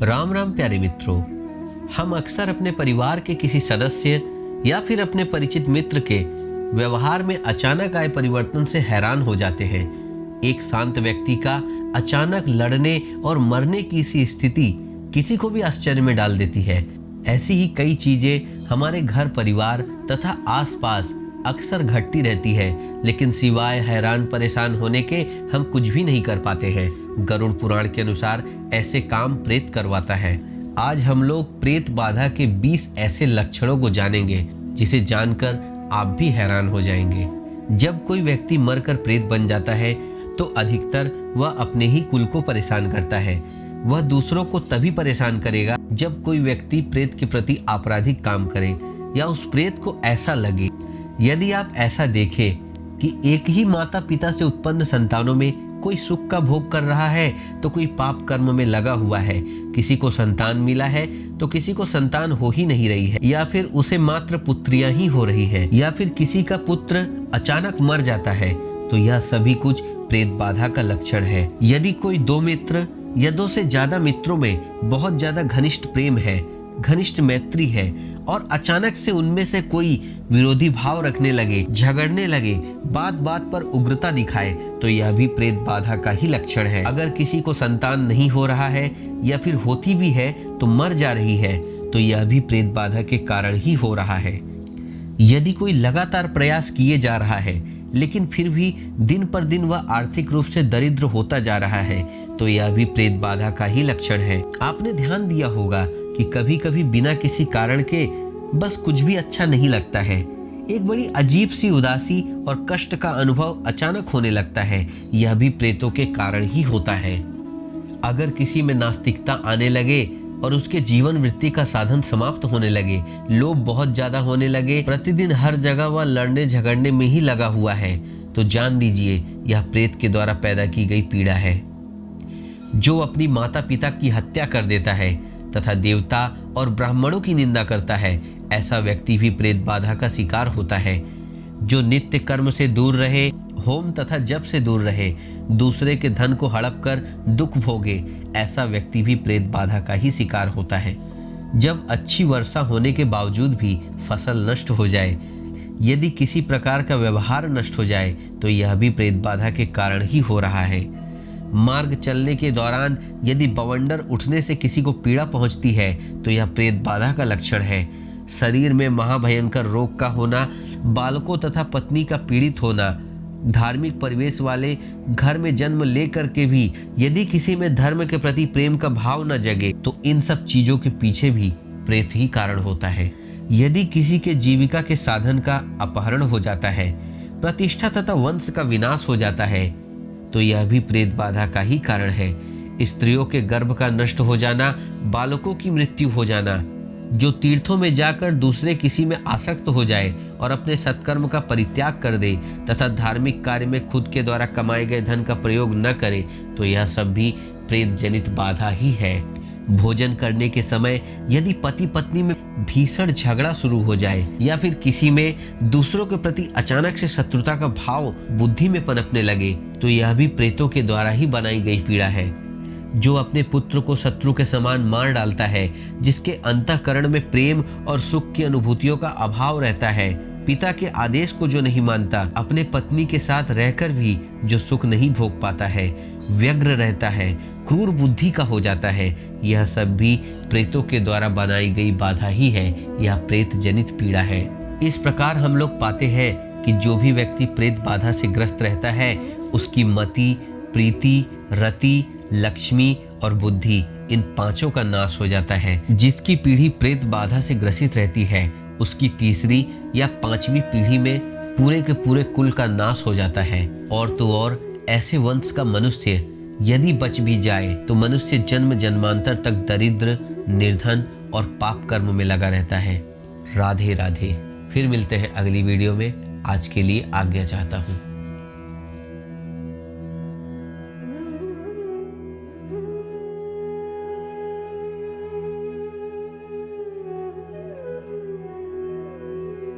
राम राम प्यारे मित्रों, हम अक्सर अपने परिवार के किसी सदस्य या फिर अपने परिचित मित्र के व्यवहार में अचानक आए परिवर्तन से हैरान हो जाते हैं। एक शांत व्यक्ति का अचानक लड़ने और मरने की सी स्थिति किसी को भी आश्चर्य में डाल देती है। ऐसी ही कई चीजें हमारे घर परिवार तथा आसपास अक्सर घटती रहती है, लेकिन सिवाय हैरान परेशान होने के हम कुछ भी नहीं कर पाते हैं। गरुड़ पुराण के अनुसार ऐसे काम प्रेत करवाता है। आज हम लोग प्रेत बाधा के 20 ऐसे लक्षणों को जानेंगे जिसे जानकर आप भी हैरान हो जाएंगे। जब कोई व्यक्ति मरकर प्रेत बन जाता है तो अधिकतर वह अपने ही कुल को परेशान करता है। वह दूसरों को तभी परेशान करेगा जब कोई व्यक्ति प्रेत के प्रति आपराधिक काम करे या उस प्रेत को ऐसा लगे। यदि आप ऐसा देखें कि एक ही माता पिता से उत्पन्न संतानों में कोई सुख का भोग कर रहा है तो कोई पाप कर्म में लगा हुआ है, किसी को संतान मिला है तो किसी को संतान हो ही नहीं रही है, या फिर उसे मात्र पुत्रियां ही हो रही है, या फिर किसी का पुत्र अचानक मर जाता है, तो यह सभी कुछ प्रेत बाधा का लक्षण है। यदि कोई 2 मित्र या 2 से ज्यादा मित्रों में बहुत ज्यादा घनिष्ठ प्रेम है, घनिष्ठ मैत्री है और अचानक से उनमें से कोई विरोधी भाव रखने लगे, झगड़ने लगे, बात बात पर उग्रता दिखाए, तो यह भी प्रेत बाधा का ही लक्षण है। अगर किसी को संतान नहीं हो रहा है या फिर होती भी है तो मर जा रही है, तो यह भी प्रेत बाधा के कारण ही हो रहा है। यदि कोई लगातार प्रयास किए जा रहा है लेकिन फिर भी दिन पर दिन वह आर्थिक रूप से दरिद्र होता जा रहा है, तो यह भी प्रेत बाधा का ही लक्षण है। आपने ध्यान दिया होगा कि कभी कभी बिना किसी कारण के बस कुछ भी अच्छा नहीं लगता है। एक बड़ी अजीब सी उदासी और कष्ट का अनुभव अचानक होने लगता है। यह भी प्रेतों के कारण ही होता है। अगर किसी में नास्तिकता आने लगे और उसके जीवन वृत्ति का साधन समाप्त होने लगे, लोभ बहुत ज्यादा होने लगे, प्रतिदिन हर जगह वह लड़ने झगड़ने में ही लगा हुआ है, तो जान लीजिए यह प्रेत के द्वारा पैदा की गई पीड़ा है। जो अपनी माता पिता की हत्या कर देता है तथा देवता और ब्राह्मणों की निंदा करता है, ऐसा व्यक्ति भी प्रेत बाधा का शिकार होता है। जो नित्य कर्म से दूर रहे, होम तथा जप से दूर रहे, दूसरे के धन को हड़प कर दुख भोगे, ऐसा व्यक्ति भी प्रेत बाधा का ही शिकार होता है। जब अच्छी वर्षा होने के बावजूद भी फसल नष्ट हो जाए, यदि किसी प्रकार का व्यवहार नष्ट हो जाए, तो यह भी प्रेत बाधा के कारण ही हो रहा है। मार्ग चलने के दौरान यदि बवंडर उठने से किसी को पीड़ा पहुंचती है, तो यह प्रेत बाधा का लक्षण है। शरीर में महाभयंकर रोग का होना, बालकों तथा पत्नी का पीड़ित होना, धार्मिक परिवेश वाले घर में जन्म लेकर के भी यदि किसी में धर्म के प्रति प्रेम का भाव न जगे, तो इन सब चीजों के पीछे भी प्रेत ही कारण होता है। यदि किसी के जीविका के साधन का अपहरण हो जाता है, प्रतिष्ठा तथा वंश का विनाश हो जाता है, तो यह भी प्रेत बाधा का ही कारण है। स्त्रियों के गर्भ का नष्ट हो जाना, बालकों की मृत्यु हो जाना, जो तीर्थों में जाकर दूसरे किसी में आसक्त हो जाए और अपने सत्कर्म का परित्याग कर दे तथा धार्मिक कार्य में खुद के द्वारा कमाए गए धन का प्रयोग न करे, तो यह सब भी प्रेत जनित बाधा ही है। भोजन करने के समय यदि पति पत्नी में भीषण झगड़ा शुरू हो जाए या फिर किसी में दूसरों के प्रति अचानक से शत्रुता का भाव बुद्धि में पनपने लगे, तो यह भी प्रेतों के द्वारा ही बनाई गई पीड़ा है। जो अपने पुत्र को शत्रु के समान मार डालता है, जिसके अंतःकरण में प्रेम और सुख की अनुभूतियों का अभाव रहता है, पिता के आदेश को जो नहीं मानता, अपने पत्नी के साथ रहकर भी जो सुख नहीं भोग पाता है, व्यग्र रहता है, क्रूर बुद्धि का हो जाता है, यह सब भी प्रेतों के द्वारा बनाई गई बाधा ही है। यह प्रेत जनित पीड़ा है। इस प्रकार हम लोग पाते हैं कि जो भी व्यक्ति प्रेत बाधा से ग्रस्त रहता है, उसकी मति, प्रीति, रति, लक्ष्मी और बुद्धि, इन 5 का नाश हो जाता है। जिसकी पीढ़ी प्रेत बाधा से ग्रसित रहती है, उसकी तीसरी या 5वीं पीढ़ी में पूरे के पूरे कुल का नाश हो जाता है। और तो और ऐसे वंश का मनुष्य यदि बच भी जाए, तो मनुष्य जन्म जन्मांतर तक दरिद्र, निर्धन और पाप कर्म में लगा रहता है। राधे राधे। फिर मिलते हैं अगली वीडियो में। आज के लिए आज्ञा चाहता हूँ।